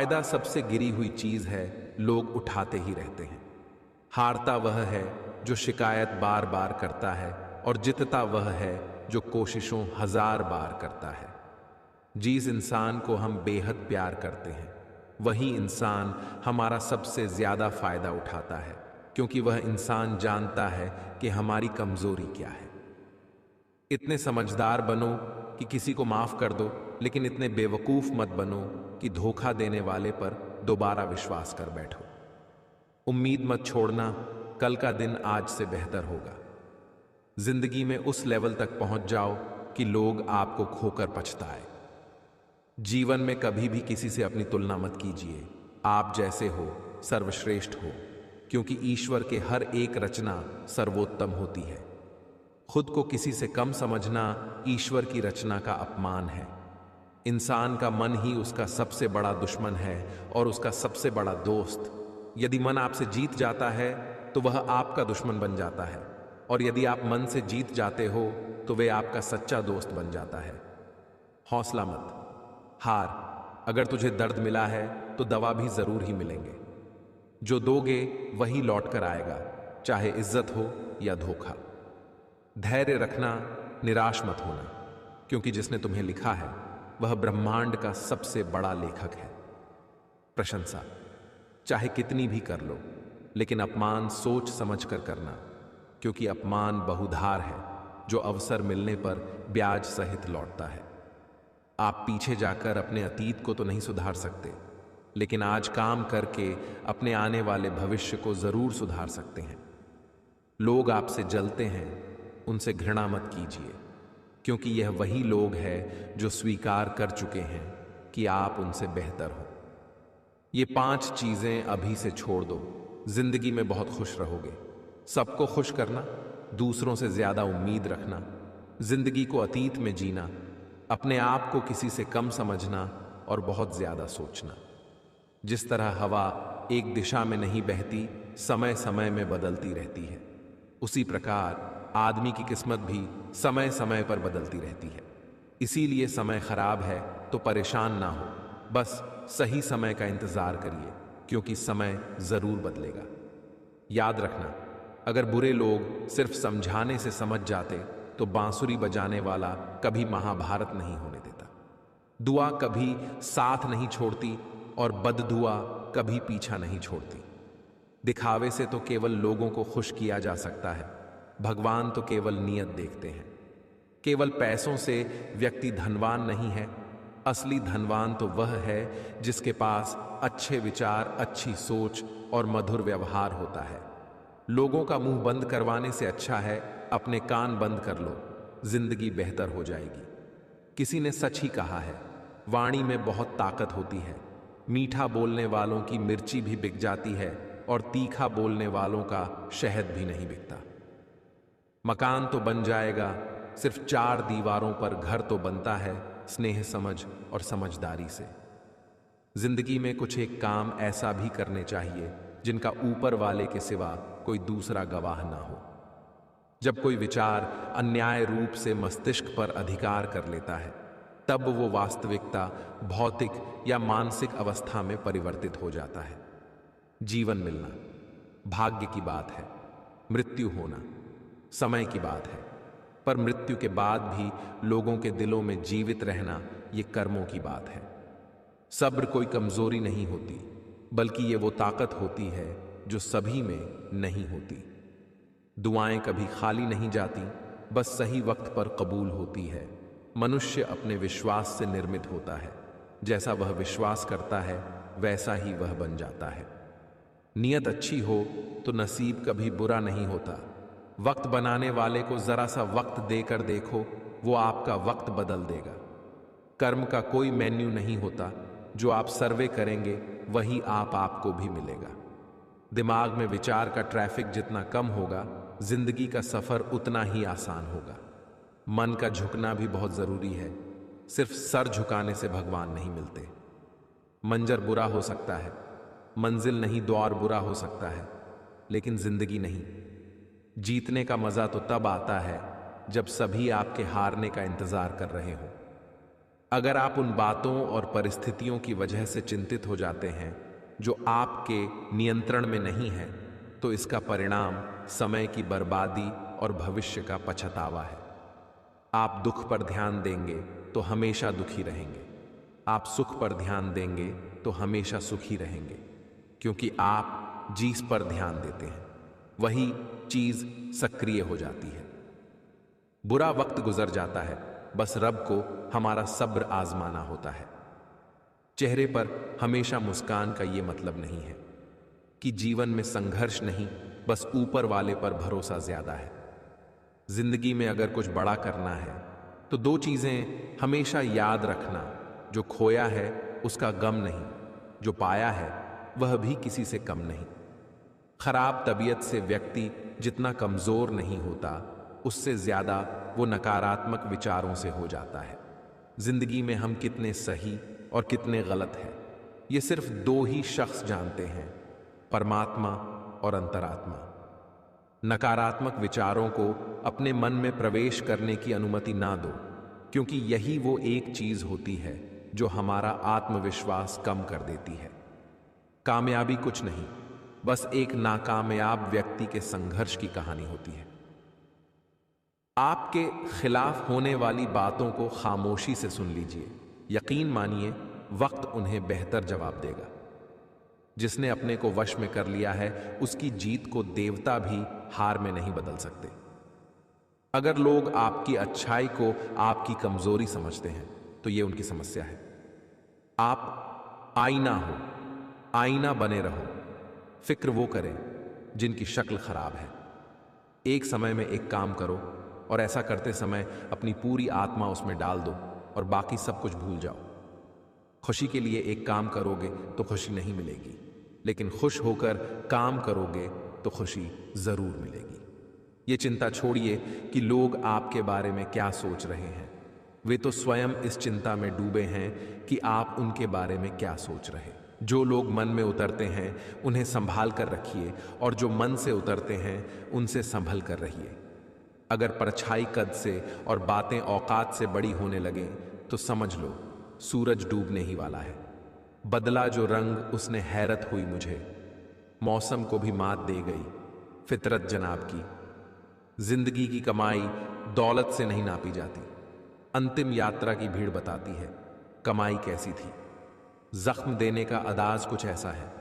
फायदा सबसे गिरी हुई चीज है, लोग उठाते ही रहते हैं। हारता वह है जो शिकायत बार बार करता है, और जितता वह है जो कोशिशों हजार बार करता है। जिस इंसान को हम बेहद प्यार करते हैं, वही इंसान हमारा सबसे ज्यादा फायदा उठाता है, क्योंकि वह इंसान जानता है कि हमारी कमजोरी क्या है। इतने समझदार बनो कि किसी को माफ कर दो, लेकिन इतने बेवकूफ मत बनो कि धोखा देने वाले पर दोबारा विश्वास कर बैठो। उम्मीद मत छोड़ना, कल का दिन आज से बेहतर होगा। जिंदगी में उस लेवल तक पहुंच जाओ कि लोग आपको खोकर पछताए। जीवन में कभी भी किसी से अपनी तुलना मत कीजिए। आप जैसे हो सर्वश्रेष्ठ हो, क्योंकि ईश्वर के हर एक रचना सर्वोत्तम होती है। खुद को किसी से कम समझना ईश्वर की रचना का अपमान है। इंसान का मन ही उसका सबसे बड़ा दुश्मन है और उसका सबसे बड़ा दोस्त। यदि मन आपसे जीत जाता है तो वह आपका दुश्मन बन जाता है, और यदि आप मन से जीत जाते हो तो वह आपका सच्चा दोस्त बन जाता है। हौसला मत हार। अगर तुझे दर्द मिला है तो दवा भी जरूर ही मिलेंगे। जो दोगे वही लौट कर आएगा, चाहे इज्जत हो या धोखा। धैर्य रखना, निराश मत होना, क्योंकि जिसने तुम्हें लिखा है वह ब्रह्मांड का सबसे बड़ा लेखक है। प्रशंसा चाहे कितनी भी कर लो, लेकिन अपमान सोच समझ कर करना, क्योंकि अपमान बहुधार है जो अवसर मिलने पर ब्याज सहित लौटता है। आप पीछे जाकर अपने अतीत को तो नहीं सुधार सकते, लेकिन आज काम करके अपने आने वाले भविष्य को जरूर सुधार सकते हैं। लोग आपसे जलते हैं, उनसे घृणा मत कीजिए, क्योंकि यह वही लोग हैं जो स्वीकार कर चुके हैं कि आप उनसे बेहतर हो। ये 5 चीजें अभी से छोड़ दो, जिंदगी में बहुत खुश रहोगे। सबको खुश करना, दूसरों से ज्यादा उम्मीद रखना, जिंदगी को अतीत में जीना, अपने आप को किसी से कम समझना और बहुत ज्यादा सोचना। जिस तरह हवा एक दिशा में नहीं बहती, समय समय में बदलती रहती है, उसी प्रकार आदमी की किस्मत भी समय समय पर बदलती रहती है। इसीलिए समय खराब है तो परेशान ना हो, बस सही समय का इंतजार करिए, क्योंकि समय जरूर बदलेगा। याद रखना, अगर बुरे लोग सिर्फ समझाने से समझ जाते तो बांसुरी बजाने वाला कभी महाभारत नहीं होने देता। दुआ कभी साथ नहीं छोड़ती और बददुआ कभी पीछा नहीं छोड़ती। दिखावे से तो केवल लोगों को खुश किया जा सकता है, भगवान तो केवल नियत देखते हैं। केवल पैसों से व्यक्ति धनवान नहीं है, असली धनवान तो वह है जिसके पास अच्छे विचार, अच्छी सोच और मधुर व्यवहार होता है। लोगों का मुंह बंद करवाने से अच्छा है अपने कान बंद कर लो, जिंदगी बेहतर हो जाएगी। किसी ने सच ही कहा है, वाणी में बहुत ताकत होती है। मीठा बोलने वालों की मिर्ची भी बिक जाती है और तीखा बोलने वालों का शहद भी नहीं बिकता। मकान तो बन जाएगा, सिर्फ 4 दीवारों पर घर तो बनता है स्नेह, समझ और समझदारी से। जिंदगी में कुछ एक काम ऐसा भी करने चाहिए जिनका ऊपर वाले के सिवा कोई दूसरा गवाह ना हो। जब कोई विचार अन्याय रूप से मस्तिष्क पर अधिकार कर लेता है, तब वो वास्तविकता, भौतिक या मानसिक अवस्था में परिवर्तित हो जाता है। जीवन मिलना भाग्य की बात है, मृत्यु होना समय की बात है, पर मृत्यु के बाद भी लोगों के दिलों में जीवित रहना ये कर्मों की बात है। सब्र कोई कमजोरी नहीं होती, बल्कि ये वो ताकत होती है जो सभी में नहीं होती। दुआएं कभी खाली नहीं जाती, बस सही वक्त पर कबूल होती है। मनुष्य अपने विश्वास से निर्मित होता है, जैसा वह विश्वास करता है वैसा ही वह बन जाता है। नियत अच्छी हो तो नसीब कभी बुरा नहीं होता। वक्त बनाने वाले को जरा सा वक्त देकर देखो, वो आपका वक्त बदल देगा। कर्म का कोई मेन्यू नहीं होता, जो आप सर्वे करेंगे वही आपको भी मिलेगा। दिमाग में विचार का ट्रैफिक जितना कम होगा, जिंदगी का सफर उतना ही आसान होगा। मन का झुकना भी बहुत जरूरी है, सिर्फ सर झुकाने से भगवान नहीं मिलते। मंजर बुरा हो सकता है, मंजिल नहीं द्वार बुरा हो सकता है, लेकिन जिंदगी नहीं। जीतने का मजा तो तब आता है जब सभी आपके हारने का इंतजार कर रहे हो। अगर आप उन बातों और परिस्थितियों की वजह से चिंतित हो जाते हैं जो आपके नियंत्रण में नहीं है, तो इसका परिणाम समय की बर्बादी और भविष्य का पछतावा है। आप दुख पर ध्यान देंगे तो हमेशा दुखी रहेंगे। आप सुख पर ध्यान देंगे तो हमेशा सुखी रहेंगे, क्योंकि आप जिस पर ध्यान देते हैं वही चीज सक्रिय हो जाती है। बुरा वक्त गुजर जाता है, बस रब को हमारा सब्र आजमाना होता है। चेहरे पर हमेशा मुस्कान का ये मतलब नहीं है कि जीवन में संघर्ष नहीं, बस ऊपर वाले पर भरोसा ज्यादा है। जिंदगी में अगर कुछ बड़ा करना है तो दो चीजें हमेशा याद रखना, जो खोया है उसका गम नहीं, जो पाया है वह भी किसी से कम नहीं। खराब तबीयत से व्यक्ति जितना कमजोर नहीं होता, उससे ज्यादा वो नकारात्मक विचारों से हो जाता है। जिंदगी में हम कितने सही और कितने गलत हैं, ये सिर्फ दो ही शख्स जानते हैं, परमात्मा और अंतरात्मा। नकारात्मक विचारों को अपने मन में प्रवेश करने की अनुमति ना दो, क्योंकि यही वो एक चीज होती है जो हमारा आत्मविश्वास कम कर देती है। कामयाबी कुछ नहीं, बस एक नाकामयाब व्यक्ति के संघर्ष की कहानी होती है। आपके खिलाफ होने वाली बातों को खामोशी से सुन लीजिए। यकीन मानिए, वक्त उन्हें बेहतर जवाब देगा। जिसने अपने को वश में कर लिया है, उसकी जीत को देवता भी हार में नहीं बदल सकते। अगर लोग आपकी अच्छाई को आपकी कमजोरी समझते हैं, तो यह उनकी समस्या है। आप आईना हो, आईना बने रहो। फिक्र वो करें जिनकी शक्ल खराब है। एक समय में एक काम करो और ऐसा करते समय अपनी पूरी आत्मा उसमें डाल दो और बाकी सब कुछ भूल जाओ। खुशी के लिए एक काम करोगे तो खुशी नहीं मिलेगी, लेकिन खुश होकर काम करोगे तो खुशी जरूर मिलेगी। ये चिंता छोड़िए कि लोग आपके बारे में क्या सोच रहे हैं। वे तो स्वयं इस चिंता में डूबे हैं कि आप उनके बारे में क्या सोच रहे। जो लोग मन में उतरते हैं उन्हें संभाल कर रखिए, और जो मन से उतरते हैं उनसे संभल कर रहिए। अगर परछाई कद से और बातें औकात से बड़ी होने लगें तो समझ लो सूरज डूबने ही वाला है। बदला जो रंग उसने हैरत हुई मुझे, मौसम को भी मात दे गई फितरत जनाब की। जिंदगी की कमाई दौलत से नहीं नापी जाती, अंतिम यात्रा की भीड़ बताती है कमाई कैसी थी। जख्म देने का अंदाज कुछ ऐसा है,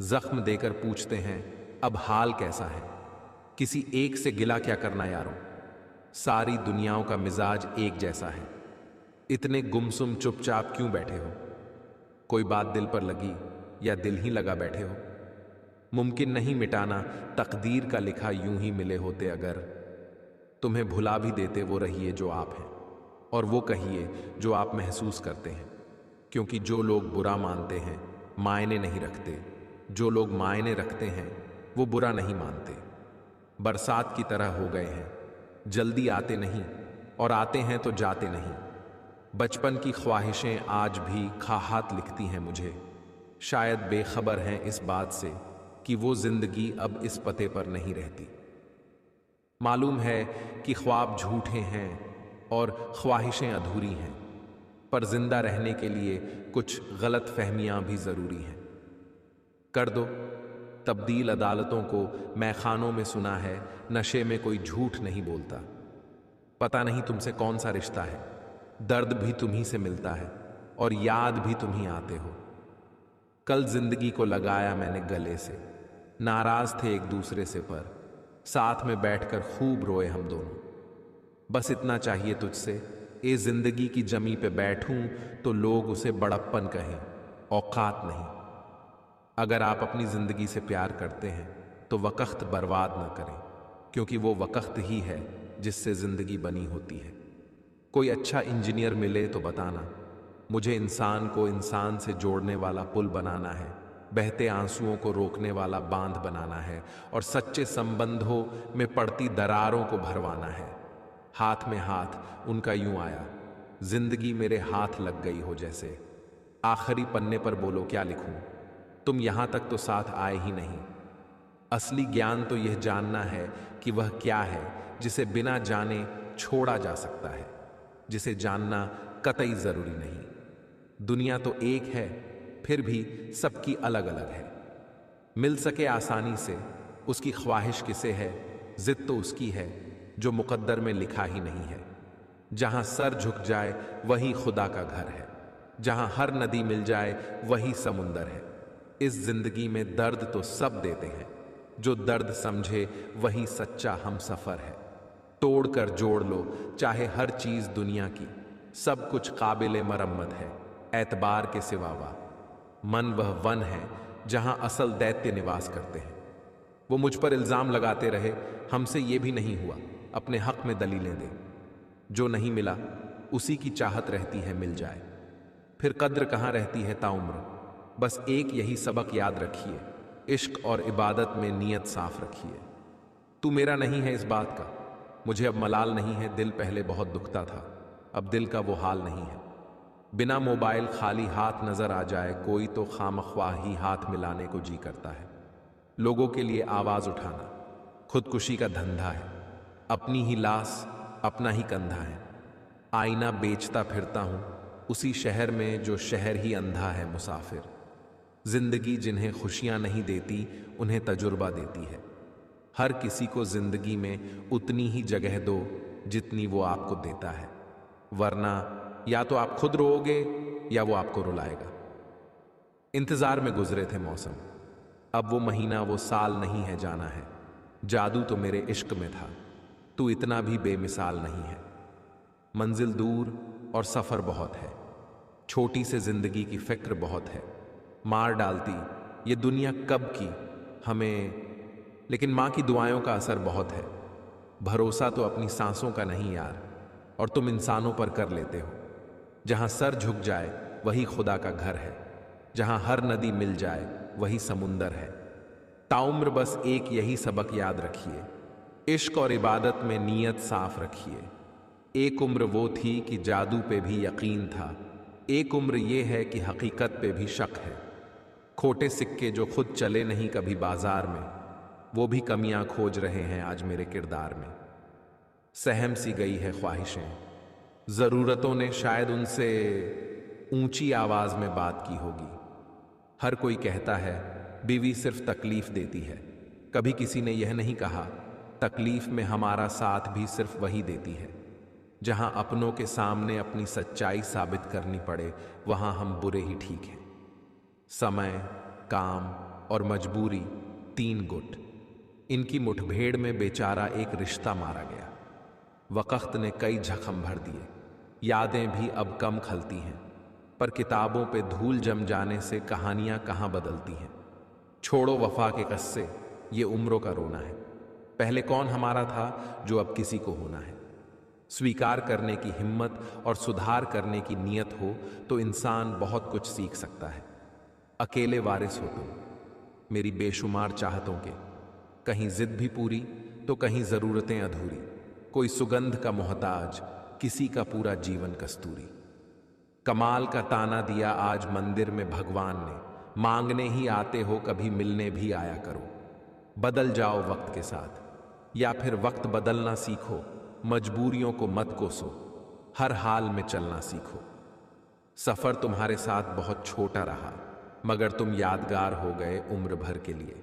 जख्म देकर पूछते हैं अब हाल कैसा है। किसी एक से गिला क्या करना यारों, सारी दुनियाओं का मिजाज एक जैसा है। इतने गुमसुम चुपचाप क्यों बैठे हो? कोई बात दिल पर लगी या दिल ही लगा बैठे हो? मुमकिन नहीं मिटाना तकदीर का लिखा, यूं ही मिले होते अगर। तुम्हें भुला भी देते वो रहिए जो आप हैं, और वो कहिए जो आप महसूस करते हैं। क्योंकि जो लोग बुरा मानते हैं मायने नहीं रखते, जो लोग मायने रखते हैं वो बुरा नहीं मानते। बरसात की तरह हो गए हैं, जल्दी आते नहीं और आते हैं तो जाते नहीं। बचपन की ख्वाहिशें आज भी खाहात लिखती हैं मुझे, शायद बेखबर हैं इस बात से कि वो जिंदगी अब इस पते पर नहीं रहती। मालूम है कि ख्वाब झूठे हैं और ख्वाहिशें अधूरी हैं, पर जिंदा रहने के लिए कुछ गलत फहमियां भी जरूरी हैं। कर दो तब्दील अदालतों को, मैखानों में सुना है नशे में कोई झूठ नहीं बोलता। पता नहीं तुमसे कौन सा रिश्ता है, दर्द भी तुम्ही से मिलता है और याद भी तुम ही आते हो। कल जिंदगी को लगाया मैंने गले से, नाराज थे एक दूसरे से, पर साथ में बैठकर खूब रोए हम दोनों। बस इतना चाहिए तुझसे, ए जिंदगी की जमी पे बैठूं तो लोग उसे बड़प्पन कहें, औकात नहीं। अगर आप अपनी जिंदगी से प्यार करते हैं तो वक़्त बर्बाद न करें, क्योंकि वो वक़्त ही है जिससे जिंदगी बनी होती है। कोई अच्छा इंजीनियर मिले तो बताना, मुझे इंसान को इंसान से जोड़ने वाला पुल बनाना है, बहते आंसुओं को रोकने वाला बांध बनाना है, और सच्चे संबंधों में पड़ती दरारों को भरवाना है। हाथ में हाथ उनका यूं आया, जिंदगी मेरे हाथ लग गई हो जैसे। आखिरी पन्ने पर बोलो क्या लिखूं, तुम यहां तक तो साथ आए ही नहीं। असली ज्ञान तो यह जानना है कि वह क्या है जिसे बिना जाने छोड़ा जा सकता है, जिसे जानना कतई जरूरी नहीं। दुनिया तो एक है, फिर भी सबकी अलग अलग है। मिल सके आसानी से उसकी ख्वाहिश किसे है, जिद तो उसकी है जो मुकद्दर में लिखा ही नहीं है। जहां सर झुक जाए वही खुदा का घर है, जहां हर नदी मिल जाए वही समुंदर है। इस जिंदगी में दर्द तो सब देते हैं, जो दर्द समझे वही सच्चा हम सफर है। तोड़ कर जोड़ लो चाहे हर चीज दुनिया की, सब कुछ काबिल मरम्मत है एतबार के सिवावा। मन वह वन है जहां असल दैत्य निवास करते हैं। वो मुझ पर इल्जाम लगाते रहे, हमसे ये भी नहीं हुआ, अपने हक में दलीलें दे। जो नहीं मिला उसी की चाहत रहती है मिल जाए, फिर कद्र कहां रहती है ताउम्र। बस एक यही सबक याद रखिए, इश्क और इबादत में नीयत साफ रखिए। तू मेरा नहीं है इस बात का, मुझे अब मलाल नहीं है, दिल पहले बहुत दुखता था, अब दिल का वो हाल नहीं है। बिना मोबाइल खाली हाथ नजर आ जाए कोई तो खामख्वाह ही हाथ मिलाने को जी करता है। लोगों के लिए आवाज उठाना खुदकुशी का धंधा है, अपनी ही लाश अपना ही कंधा है। आईना बेचता फिरता हूं उसी शहर में जो शहर ही अंधा है मुसाफिर। जिंदगी जिन्हें खुशियां नहीं देती उन्हें तजुर्बा देती है। हर किसी को जिंदगी में उतनी ही जगह दो जितनी वो आपको देता है, वरना या तो आप खुद रोओगे या वो आपको रुलाएगा। इंतजार में गुजरे थे मौसम, अब वो महीना वो साल नहीं है जाना है। जादू तो मेरे इश्क में था, तू इतना भी बेमिसाल नहीं है। मंजिल दूर और सफर बहुत है, छोटी से जिंदगी की फिक्र बहुत है। मार डालती ये दुनिया कब की हमें, लेकिन मां की दुआओं का असर बहुत है। भरोसा तो अपनी सांसों का नहीं यार, और तुम इंसानों पर कर लेते हो। जहां सर झुक जाए वही खुदा का घर है, जहां हर नदी मिल जाए वही समुंदर है। ताउम्र बस एक यही सबक याद रखिए, इश्क और इबादत में नीयत साफ रखिए। एक उम्र वो थी कि जादू पे भी यकीन था, एक उम्र ये है कि हकीकत पे भी शक है। खोटे सिक्के जो खुद चले नहीं कभी बाजार में, वो भी कमियां खोज रहे हैं आज मेरे किरदार में। सहम सी गई है ख्वाहिशें, जरूरतों ने शायद उनसे ऊंची आवाज में बात की होगी। हर कोई कहता है बीवी सिर्फ तकलीफ देती है, कभी किसी ने यह नहीं कहा तकलीफ में हमारा साथ भी सिर्फ वही देती है। जहां अपनों के सामने अपनी सच्चाई साबित करनी पड़े वहां हम बुरे ही ठीक हैं। समय, काम और मजबूरी तीन गुट, इनकी मुठभेड़ में बेचारा एक रिश्ता मारा गया। वक़्त ने कई जख्म भर दिए, यादें भी अब कम खलती हैं, पर किताबों पे धूल जम जाने से कहानियां कहां बदलती हैं। छोड़ो वफा के कस्से, ये उम्रों का रोना है। पहले कौन हमारा था जो अब किसी को होना है। स्वीकार करने की हिम्मत और सुधार करने की नीयत हो तो इंसान बहुत कुछ सीख सकता है। अकेले वारिस हो तुम मेरी बेशुमार चाहतों के, कहीं जिद भी पूरी तो कहीं जरूरतें अधूरी। कोई सुगंध का मोहताज, किसी का पूरा जीवन कस्तूरी। कमाल का ताना दिया आज मंदिर में भगवान ने, मांगने ही आते हो कभी मिलने भी आया करो। बदल जाओ वक्त के साथ, या फिर वक्त बदलना सीखो। मजबूरियों को मत कोसो, हर हाल में चलना सीखो। सफर तुम्हारे साथ बहुत छोटा रहा, मगर तुम यादगार हो गए उम्र भर के लिए।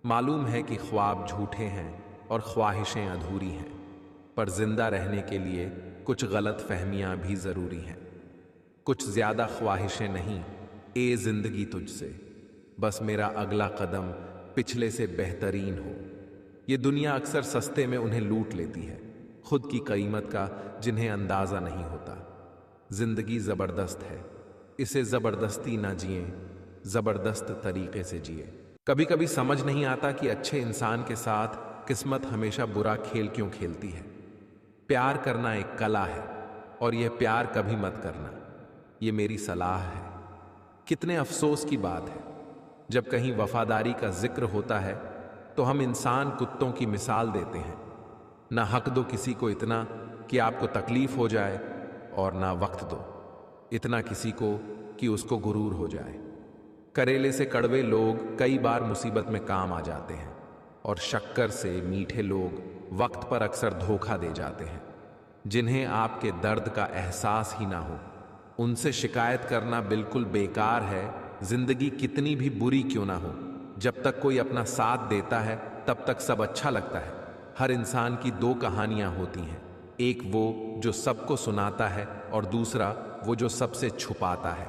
मालूम है कि ख्वाब झूठे हैं और ख्वाहिशें अधूरी हैं, पर जिंदा रहने के लिए कुछ गलत फहमियां भी जरूरी हैं। कुछ ज्यादा ख्वाहिशें नहीं, ए जिंदगी तुझसे, बस मेरा अगला कदम पिछले से बेहतरीन हो। ये दुनिया अक्सर सस्ते में उन्हें लूट लेती है, खुद की कीमत का जिन्हें अंदाजा नहीं होता। जिंदगी जबरदस्त है, इसे जबरदस्ती ना जिए, जबरदस्त तरीके से जिए। कभी कभी समझ नहीं आता कि अच्छे इंसान के साथ किस्मत हमेशा बुरा खेल क्यों खेलती है। प्यार करना एक कला है, और यह प्यार कभी मत करना, ये मेरी सलाह है। कितने अफसोस की बात है, जब कहीं वफादारी का जिक्र होता है तो हम इंसान कुत्तों की मिसाल देते हैं। ना हक दो किसी को इतना कि आपको तकलीफ हो जाए, और ना वक्त दो इतना किसी को कि उसको गुरूर हो जाए। करेले से कड़वे लोग कई बार मुसीबत में काम आ जाते हैं, और शक्कर से मीठे लोग वक्त पर अक्सर धोखा दे जाते हैं। जिन्हें आपके दर्द का एहसास ही ना हो। उनसे शिकायत करना बिल्कुल बेकार है, जिंदगी कितनी भी बुरी क्यों ना हो। जब तक कोई अपना साथ देता है तब तक सब अच्छा लगता है। हर इंसान की दो कहानियां होती हैं, एक वो जो सबको सुनाता है और दूसरा वो जो सबसे छुपाता है।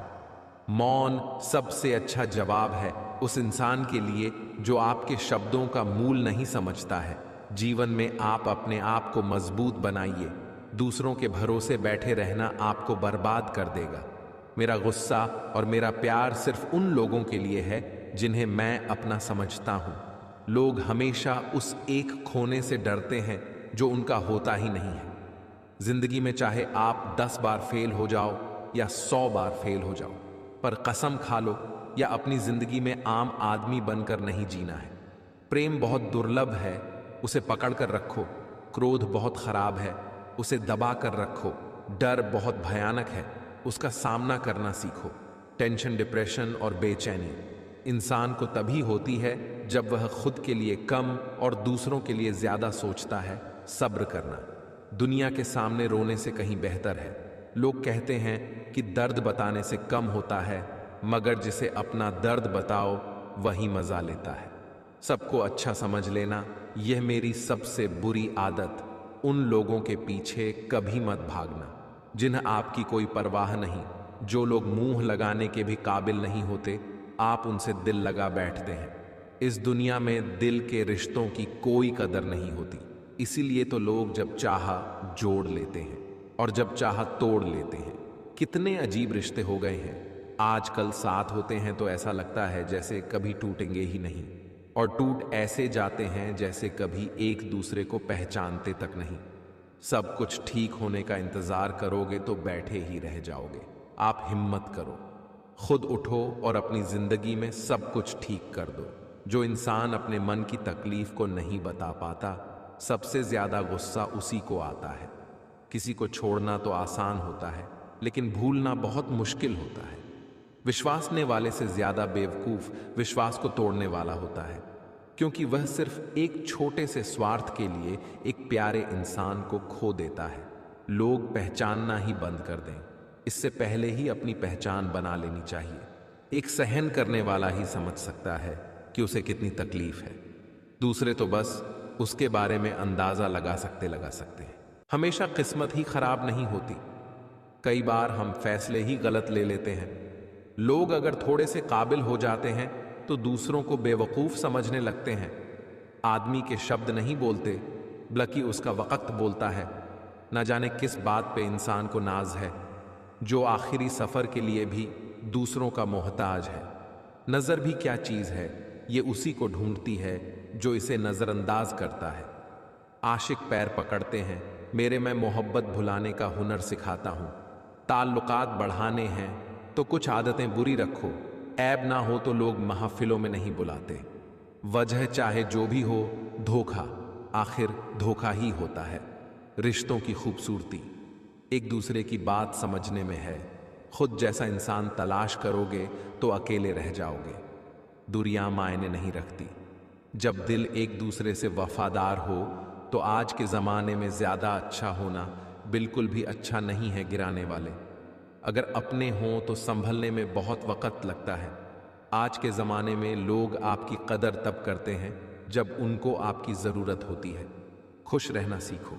मौन सबसे अच्छा जवाब है उस इंसान के लिए जो आपके शब्दों का मूल नहीं समझता है। जीवन में आप अपने आप को मजबूत बनाइए, दूसरों के भरोसे बैठे रहना आपको बर्बाद कर देगा। मेरा गुस्सा और मेरा प्यार सिर्फ उन लोगों के लिए है जिन्हें मैं अपना समझता हूं। लोग हमेशा उस एक खोने से डरते हैं जो उनका होता ही नहीं है। जिंदगी में चाहे आप 10 बार फेल हो जाओ या 100 बार फेल हो जाओ, पर कसम खा लो या अपनी जिंदगी में आम आदमी बनकर नहीं जीना है। प्रेम बहुत दुर्लभ है, उसे पकड़ कर रखो। क्रोध बहुत खराब है, उसे दबा कर रखो। डर बहुत भयानक है, उसका सामना करना सीखो। टेंशन, डिप्रेशन और बेचैनी इंसान को तभी होती है जब वह खुद के लिए कम और दूसरों के लिए ज्यादा सोचता है। सब्र करना दुनिया के सामने रोने से कहीं बेहतर है। लोग कहते हैं कि दर्द बताने से कम होता है, मगर जिसे अपना दर्द बताओ वही मजा लेता है। सबको अच्छा समझ लेना यह मेरी सबसे बुरी आदत। उन लोगों के पीछे कभी मत भागना जिन्हें आपकी कोई परवाह नहीं। जो लोग मुंह लगाने के भी काबिल नहीं होते, आप उनसे दिल लगा बैठते हैं। इस दुनिया में दिल के रिश्तों की कोई कदर नहीं होती, इसीलिए तो लोग जब चाहा जोड़ लेते हैं और जब चाहा तोड़ लेते हैं। कितने अजीब रिश्ते हो गए हैं आजकल। साथ होते हैं तो ऐसा लगता है जैसे कभी टूटेंगे ही नहीं, और टूट ऐसे जाते हैं जैसे कभी एक दूसरे को पहचानते तक नहीं। सब कुछ ठीक होने का इंतजार करोगे तो बैठे ही रह जाओगे। आप हिम्मत करो, खुद उठो और अपनी जिंदगी में सब कुछ ठीक कर दो। जो इंसान अपने मन की तकलीफ को नहीं बता पाता, सबसे ज्यादा गुस्सा उसी को आता है। किसी को छोड़ना तो आसान होता है, लेकिन भूलना बहुत मुश्किल होता है। विश्वासने वाले से ज्यादा बेवकूफ विश्वास को तोड़ने वाला होता है, क्योंकि वह सिर्फ एक छोटे से स्वार्थ के लिए एक प्यारे इंसान को खो देता है। लोग पहचानना ही बंद कर दें, इससे पहले ही अपनी पहचान बना लेनी चाहिए। एक सहन करने वाला ही समझ सकता है कि उसे कितनी तकलीफ है। दूसरे तो बस उसके बारे में अंदाजा लगा सकते हैं। हमेशा किस्मत ही खराब नहीं होती, कई बार हम फैसले ही गलत ले लेते हैं। लोग अगर थोड़े से काबिल हो जाते हैं तो दूसरों को बेवकूफ समझने लगते हैं। आदमी के शब्द नहीं बोलते, बल्कि उसका वक्त बोलता है। न जाने किस बात पे इंसान को नाज है, जो आखिरी सफर के लिए भी दूसरों का मोहताज है। नजर भी क्या चीज है, ये उसी को ढूंढती है जो इसे नजरअंदाज करता है। आशिक पैर पकड़ते हैं, मेरे मैं मोहब्बत भुलाने का हुनर सिखाता हूं। ताल्लुकात बढ़ाने हैं तो कुछ आदतें बुरी रखो। ऐब ना हो तो लोग महफिलों में नहीं बुलाते। वजह चाहे जो भी हो, धोखा आखिर धोखा ही होता है। रिश्तों की खूबसूरती एक दूसरे की बात समझने में है। खुद जैसा इंसान तलाश करोगे तो अकेले रह जाओगे। दूरियां मायने नहीं रखती। जब दिल एक दूसरे से वफादार हो तो आज के ज़माने में ज़्यादा अच्छा होना बिल्कुल भी अच्छा नहीं है गिराने वाले। अगर अपने हों तो संभलने में बहुत वक्त लगता है। आज के ज़माने में लोग आपकी कदर तब करते हैं जब उनको आपकी ज़रूरत होती है। खुश रहना सीखो,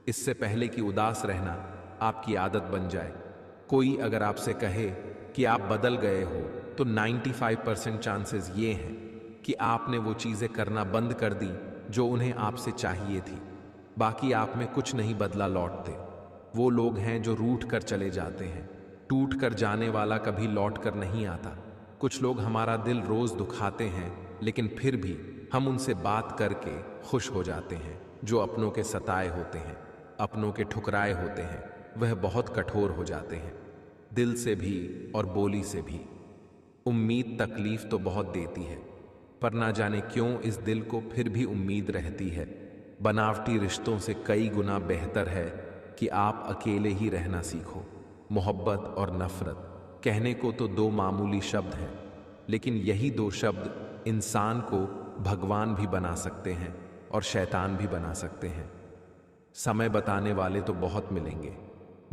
इससे पहले कि उदास रहना आपकी आदत बन जाए। कोई अगर आपसे कहे कि आप बदल गए हो तो 95% चांसेस ये हैं कि आपने वो चीज़ें करना बंद कर दी जो उन्हें आपसे चाहिए थी। बाकी आप में कुछ नहीं बदला लौटते। वो लोग हैं जो रूठ कर चले जाते हैं। टूट कर जाने वाला कभी लौट कर नहीं आता। कुछ लोग हमारा दिल रोज दुखाते हैं, लेकिन फिर भी हम उनसे बात करके खुश हो जाते हैं। जो अपनों के सताए होते हैं, अपनों के ठुकराए होते हैं, वह बहुत कठोर हो जाते हैं, दिल से भी और बोली से भी। उम्मीद तकलीफ तो बहुत देती है, पर ना जाने क्यों इस दिल को फिर भी उम्मीद रहती है। बनावटी रिश्तों से कई गुना बेहतर है कि आप अकेले ही रहना सीखो। मोहब्बत और नफरत कहने को तो दो मामूली शब्द हैं, लेकिन यही दो शब्द इंसान को भगवान भी बना सकते हैं और शैतान भी बना सकते हैं। समय बताने वाले तो बहुत मिलेंगे,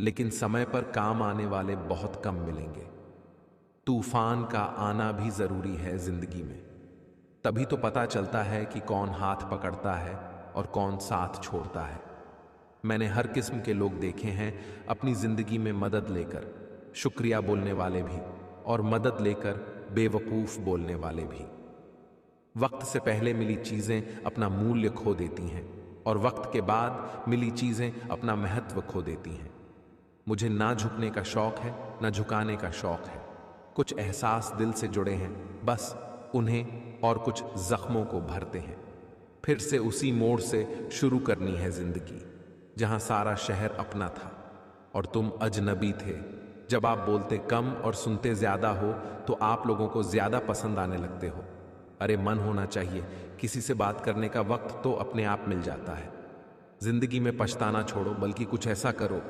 लेकिन समय पर काम आने वाले बहुत कम मिलेंगे। तूफान का आना भी जरूरी है जिंदगी में, तभी तो पता चलता है कि कौन हाथ पकड़ता है और कौन साथ छोड़ता है। मैंने हर किस्म के लोग देखे हैं अपनी जिंदगी में, मदद लेकर शुक्रिया बोलने वाले भी और मदद लेकर बेवकूफ बोलने वाले भी। वक्त से पहले मिली चीजें अपना मूल्य खो देती हैं और वक्त के बाद मिली चीजें अपना महत्व खो देती हैं। मुझे ना झुकने का शौक है, ना झुकाने का शौक है। कुछ एहसास दिल से जुड़े हैं, बस उन्हें और कुछ जख्मों को भरते हैं। फिर से उसी मोड़ से शुरू करनी है जिंदगी, जहां सारा शहर अपना था और तुम अजनबी थे। जब आप बोलते कम और सुनते ज्यादा हो तो आप लोगों को ज्यादा पसंद आने लगते हो। अरे मन होना चाहिए, किसी से बात करने का वक्त तो अपने आप मिल जाता है। जिंदगी में पछताना छोड़ो, बल्कि कुछ ऐसा करो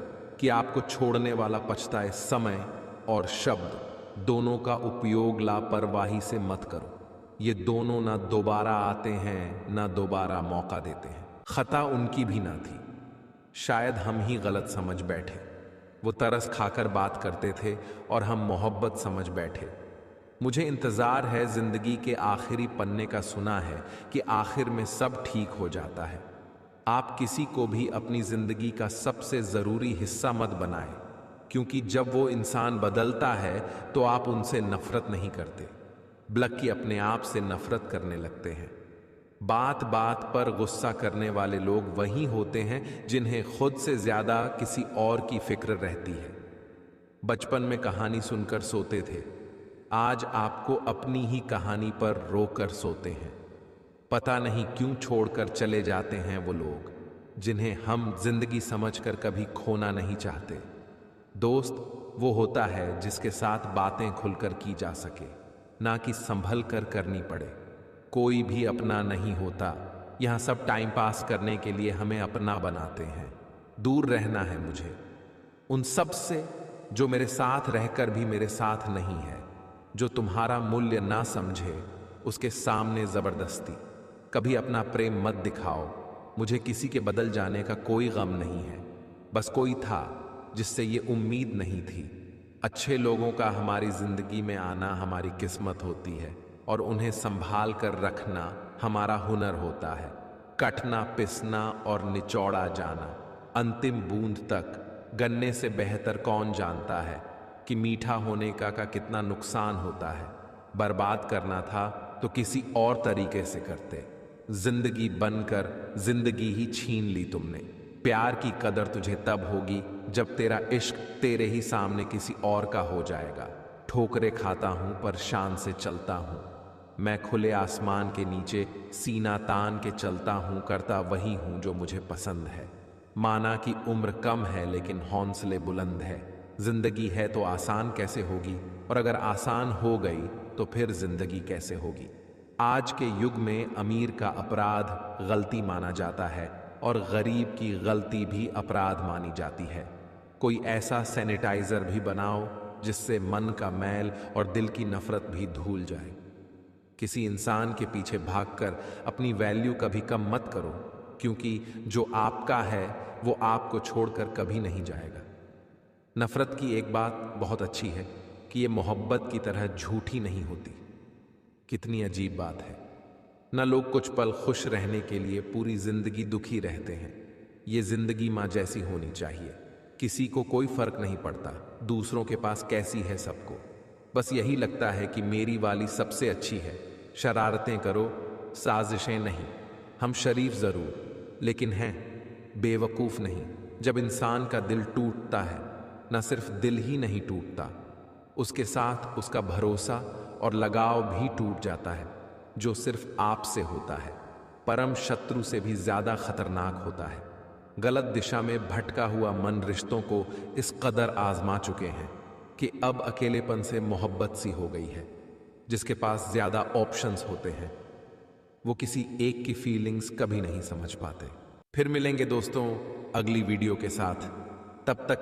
कि आपको छोड़ने वाला पछताए। समय और शब्द दोनों का उपयोग लापरवाही से मत करो। ये दोनों ना दोबारा आते हैं, ना दोबारा मौका देते हैं। खता उनकी भी ना थी, शायद हम ही गलत समझ बैठे। वो तरस खाकर बात करते थे और हम मोहब्बत समझ बैठे। मुझे इंतज़ार है जिंदगी के आखिरी पन्ने का, सुना है कि आखिर में सब ठीक हो जाता है। आप किसी को भी अपनी जिंदगी का सबसे ज़रूरी हिस्सा मत बनाएं, क्योंकि जब वो इंसान बदलता है तो आप उनसे नफरत नहीं करते, बल्कि अपने आप से नफरत करने लगते हैं। बात बात पर गुस्सा करने वाले लोग वही होते हैं जिन्हें खुद से ज्यादा किसी और की फिक्र रहती है। बचपन में कहानी सुनकर सोते थे, आज आपको अपनी ही कहानी पर रोकर सोते हैं। पता नहीं क्यों छोड़कर चले जाते हैं वो लोग जिन्हें हम जिंदगी समझकर कभी खोना नहीं चाहते। दोस्त वो होता है जिसके साथ बातें खुलकर की जा सके, ना कि संभल कर करनी पड़े। कोई भी अपना नहीं होता, यहाँ सब टाइम पास करने के लिए हमें अपना बनाते हैं। दूर रहना है मुझे उन सब से जो मेरे साथ रहकर भी मेरे साथ नहीं है, जो तुम्हारा मूल्य ना समझे उसके सामने जबरदस्ती। कभी अपना प्रेम मत दिखाओ, मुझे किसी के बदल जाने का कोई गम नहीं है। बस कोई था जिससे ये उम्मीद नहीं थी। अच्छे लोगों का हमारी जिंदगी में आना हमारी किस्मत होती है और उन्हें संभाल कर रखना हमारा हुनर होता है। कटना, पिसना और निचोड़ा जाना, अंतिम बूंद तक। गन्ने से बेहतर कौन जानता है कि मीठा होने का कितना नुकसान होता है। बर्बाद करना था तो किसी और तरीके से करते। जिंदगी बनकर जिंदगी ही छीन ली तुमने। प्यार की कदर तुझे तब होगी जब तेरा इश्क तेरे ही सामने किसी और का हो जाएगा। ठोकरे खाता हूं पर शान से चलता हूं, मैं खुले आसमान के नीचे सीना तान के चलता हूं। करता वही हूं जो मुझे पसंद है। माना कि उम्र कम है लेकिन हौसले बुलंद है। जिंदगी है तो आसान कैसे होगी, और अगर आसान हो गई तो फिर जिंदगी कैसे होगी। आज के युग में अमीर का अपराध गलती माना जाता है और गरीब की गलती भी अपराध मानी जाती है। कोई ऐसा सैनिटाइजर भी बनाओ जिससे मन का मैल और दिल की नफरत भी धुल जाए। किसी इंसान के पीछे भागकर अपनी वैल्यू कभी कम मत करो, क्योंकि जो आपका है वो आपको छोड़कर कभी नहीं जाएगा। नफरत की एक बात बहुत अच्छी है कि ये मोहब्बत की तरह झूठी नहीं होती। कितनी अजीब बात है ना, लोग कुछ पल खुश रहने के लिए पूरी जिंदगी दुखी रहते हैं। ये जिंदगी माँ जैसी होनी चाहिए, किसी को कोई फर्क नहीं पड़ता दूसरों के पास कैसी है सबको। बस यही लगता है कि मेरी वाली सबसे अच्छी है। शरारतें करो, साजिशें नहीं। हम शरीफ जरूर लेकिन हैं बेवकूफ नहीं। जब इंसान का दिल टूटता है, न सिर्फ दिल ही नहीं टूटता, उसके साथ उसका भरोसा और लगाव भी टूट जाता है, जो सिर्फ आपसे होता है। परम शत्रु से भी ज्यादा खतरनाक होता है। गलत दिशा में भटका हुआ मन रिश्तों को इस कदर आजमा चुके हैं कि अब अकेलेपन से मोहब्बत सी हो गई है। जिसके पास ज्यादा ऑप्शंस होते हैं वो किसी एक की फीलिंग्स कभी नहीं समझ पाते। फिर मिलेंगे दोस्तों अगली वीडियो के साथ, तब तक